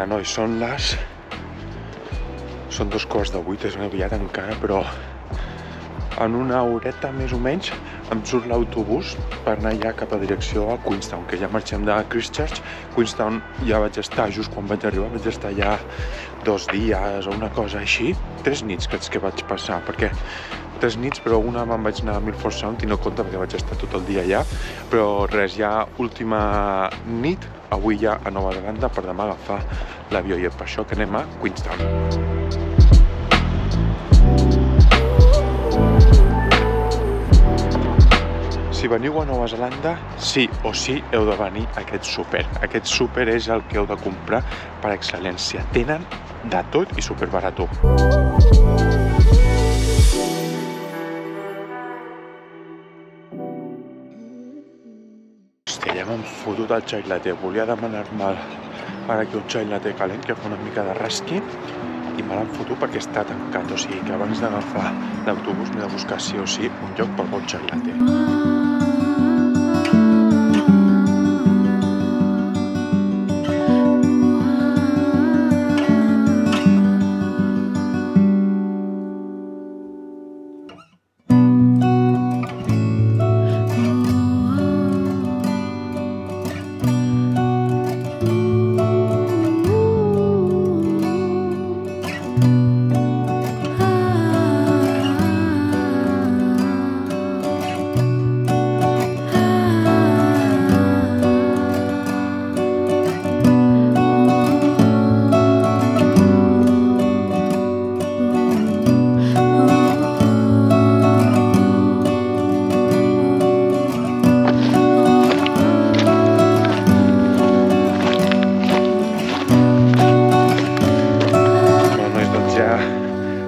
dia, nois, són 2:15, és aviat encara, però en una horeta més o menys em surt l'autobús per anar ja cap a direcció a Queenstown, que ja marxem de Christchurch. Queenstown ja vaig estar, just quan vaig arribar, vaig estar ja 2 dies o una cosa així. 3 nits crec que vaig passar, perquè 3 nits, però una me'n vaig anar a Milford Sound i no compta perquè vaig estar tot el dia allà. Però res, ja última nit, avui ja a Nova Zelanda, per demà agafar l'avió, i és per això que anem a Queenstown. Si veniu a Nova Zelanda, sí o sí heu de venir a aquest súper. Aquest súper és el que heu de comprar per excel·lència. Tenen de tot i superbarató. Hòstia, ja m'han fotut el chai latte. Volia demanar-me ara aquí un chai latte calent que fa una mica de rasqui i me l'han fotut perquè està tancat. O sigui que abans d'agafar l'autobús m'he de buscar sí o sí un lloc per bon chai latte.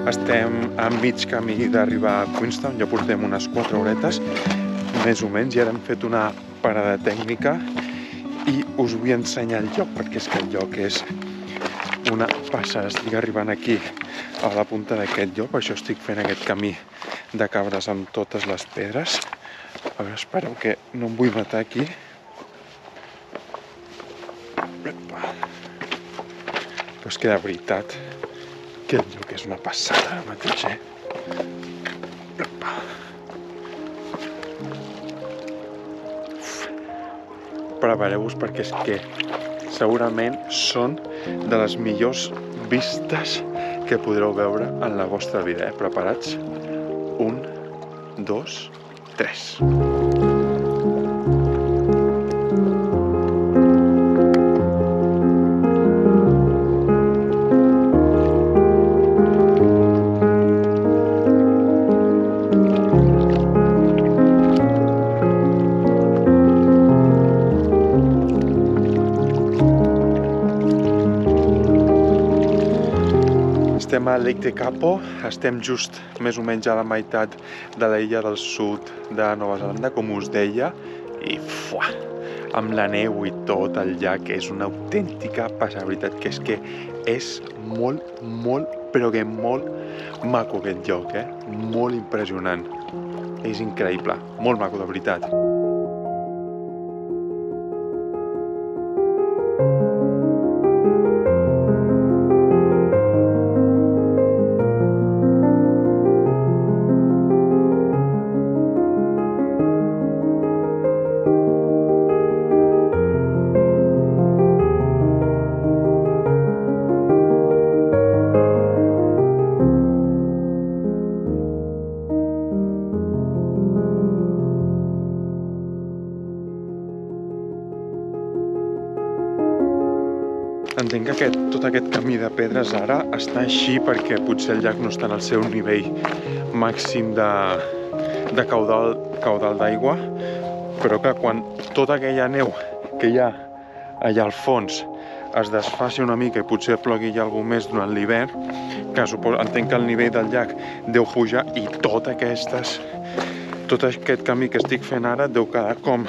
Estem a mig camí d'arribar a Queenstown, ja portem unes 4 horetes, més o menys, i ara hem fet una parada tècnica i us vull ensenyar el lloc, perquè és que el lloc és una passada. Estic arribant aquí a la punta d'aquest lloc, per això estic fent aquest camí de cabres amb totes les pedres. A veure, espereu que no em vull matar aquí. Però és que de veritat aquest lloc és una passada ara mateix, Prepareu-vos perquè és que segurament són de les millors vistes que podreu veure en la vostra vida, Preparats? 1, 2, 3. Estem a Lake Tekapo, estem just més o menys a la meitat de l'illa del sud de Nova Zelanda, com us deia, i amb la neu i tot el llac és una autèntica passada. La veritat que és molt, però que molt maco aquest lloc, Molt impressionant. És increïble, molt maco, de veritat. Entenc que tot aquest camí de pedres ara està així perquè potser el llac no està en el seu nivell màxim de caudal d'aigua, però que quan tota aquella neu que hi ha allà al fons es desfaci una mica i potser plogui ja alguna més durant l'hivern, que entenc que el nivell del llac deu pujar i tot aquest camí que estic fent ara deu quedar com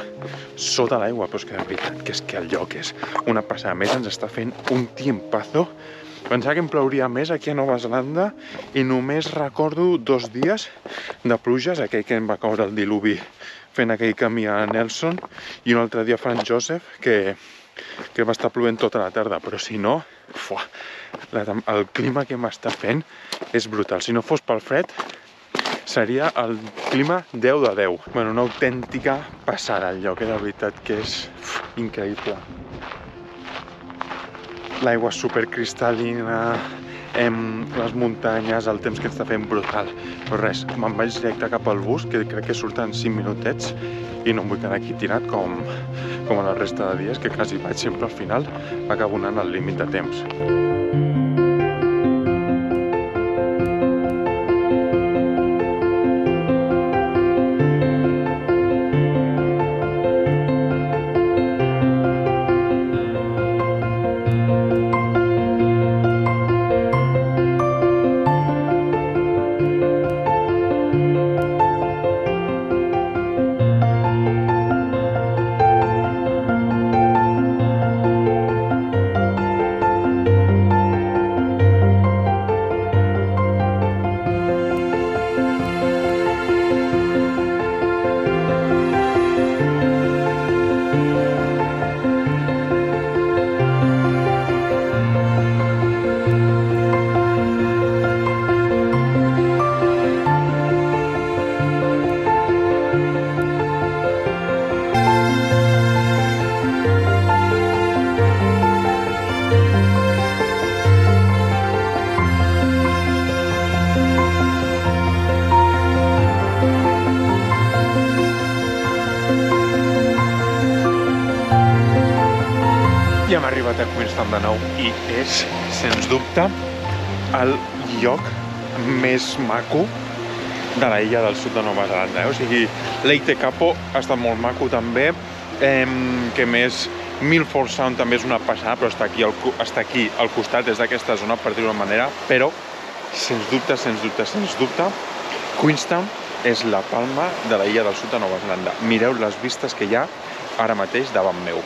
sota l'aigua, però és que de veritat que és que el lloc és una passada. A més, ens està fent un tiempazo. Pensava que em plouria més aquí a Nova Zelanda i només recordo 2 dies de pluges, aquell que em va caure el diluvi fent aquell camí a Nelson, i un altre dia a Frank Joseph, que que va estar plovent tota la tarda, però si no, el clima que m'està fent és brutal. Si no fos pel fred, seria el clima 10 de 10. Bueno, una autèntica passada el lloc, de veritat que és increïble. L'aigua supercristal·lina, les muntanyes, el temps que està fent brutal. Però res, me'n vaig directe cap al bus, que crec que surten 5 minutets, i no em vull quedar aquí tirat com a la resta de dies, que quasi vaig sempre al final, acabo anant al límit de temps. Ja hem arribat a Queenstown de nou i és, sens dubte, el lloc més maco de la illa del sud de Nova Zelanda. O sigui, Lake Tekapo ha estat molt maco també, que més, Milford Sound també és una passada, però està aquí al costat, és d'aquesta zona, per dir-ho d'una manera, però, sens dubte, Queenstown és la palma de la illa del sud de Nova Zelanda. Mireu les vistes que hi ha ara mateix davant meu.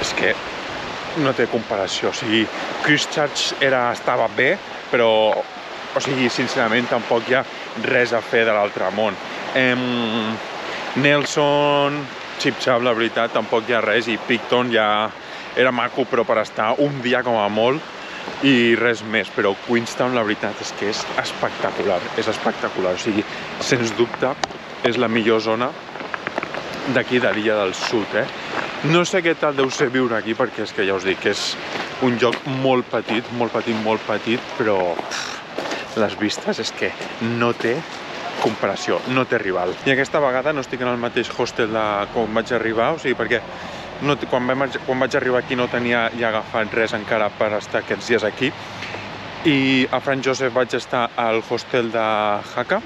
És que no té comparació, o sigui, Christchurch estava bé, però, o sigui, sincerament, tampoc hi ha res a fer de l'altre món. Nelson, Chipchap, la veritat, tampoc hi ha res, i Picton ja era maco, però per estar un dia com a molt, i res més, però Queenstown, la veritat, és que és espectacular, o sigui, sens dubte, és la millor zona d'aquí de l'illa del sud, No sé què tal deu ser viure aquí, perquè és que ja us dic que és un lloc molt petit, però les vistes és que no té comparació, no té rival. I aquesta vegada no estic en el mateix hostel com vaig arribar, o sigui, perquè quan vaig arribar aquí no tenia ja agafat res encara per estar aquests dies aquí. I a Frank Joseph vaig estar al hostel de Haka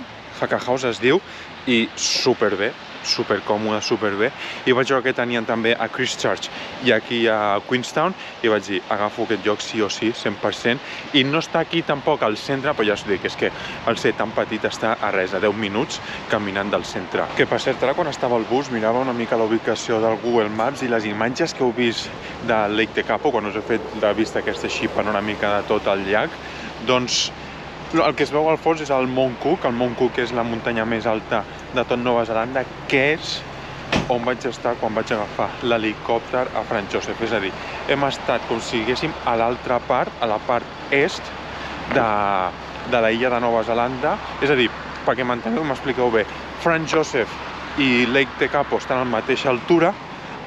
House es diu, i superbé, supercòmode, superbé. I vaig veure que tenien també a Christchurch i aquí a Queenstown i vaig dir, agafo aquest lloc sí o sí, 100%. I no està aquí tampoc al centre, però ja us dic, és que al ser tan petit està a res, a 10 minuts caminant del centre. Que per cert, ara quan estava al bus mirava una mica la ubicació del Google Maps i les imatges que heu vist de Lake Tekapo, quan us he fet la vista aquesta així panoràmica de tot el llac, doncs el que es veu al fons és el Mount Cook. El Mount Cook és la muntanya més alta de tot Nova Zelanda, que és on vaig estar quan vaig agafar l'helicòpter a Frank Joseph. És a dir, hem estat com si estiguéssim a l'altra part, a la part est de la illa de Nova Zelanda. És a dir, perquè m'enteneu, m'expliqueu bé, Frank Joseph i Lake Tekapo estan a la mateixa altura,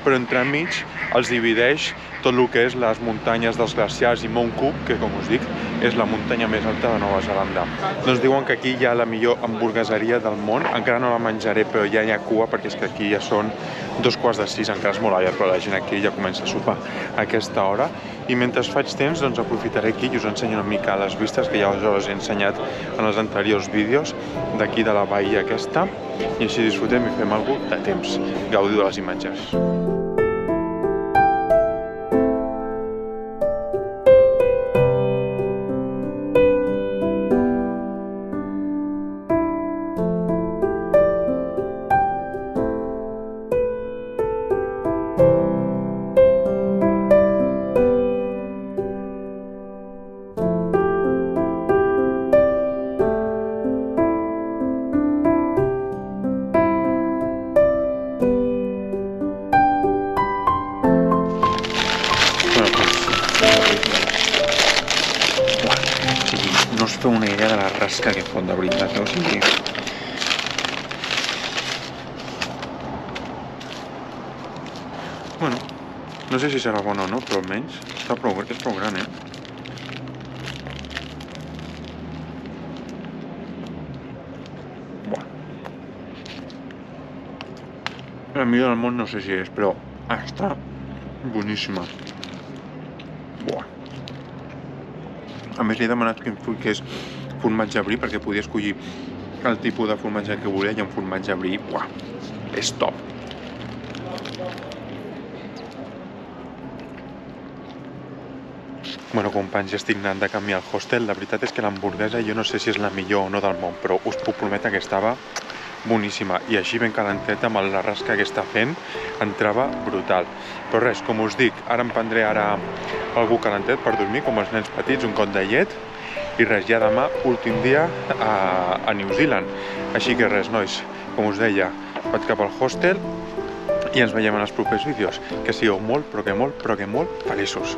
però entremig els divideix tot el que és les muntanyes dels glaciars i Mount Cook, que com us dic, és la muntanya més alta de Nova Zelanda. Doncs diuen que aquí hi ha la millor hamburgueseria del món. Encara no la menjaré, però ja hi ha cua, perquè és que aquí ja són 5:45, encara és molt aviat, però la gent aquí ja comença a sopar a aquesta hora. I mentre faig temps, doncs aprofitaré aquí i us ensenyo una mica les vistes que ja us he ensenyat en els anteriors vídeos d'aquí de la bahia aquesta, i així disfrutem i fem alguna cosa de temps. Gaudiu de les imatges. rasca que fot, de veritat, o sigui... Bueno, no sé si serà bona o no, però almenys és prou gran, Buah. La millor del món no sé si és, però està boníssima. Buah. A més, li he demanat que em fiqués formatge brie perquè podia escollir el tipus de formatge que volia i un formatge brie, buah, és top. Bueno, companys, ja estic anant de camí al hostel. La veritat és que l'hamburguesa jo no sé si és la millor o no del món, però us puc prometre que estava boníssima. I així ben calenteta, amb la rasca que està fent, entrava brutal. Però res, com us dic, ara em prendré algú calentet per dormir, com els nens petits, un got de llet. I res, ja demà, últim dia a New Zealand. Així que res, nois, com us deia, vaig cap al hostel i ens veiem en els propers vídeos. Que sigueu molt, però que molt feliços.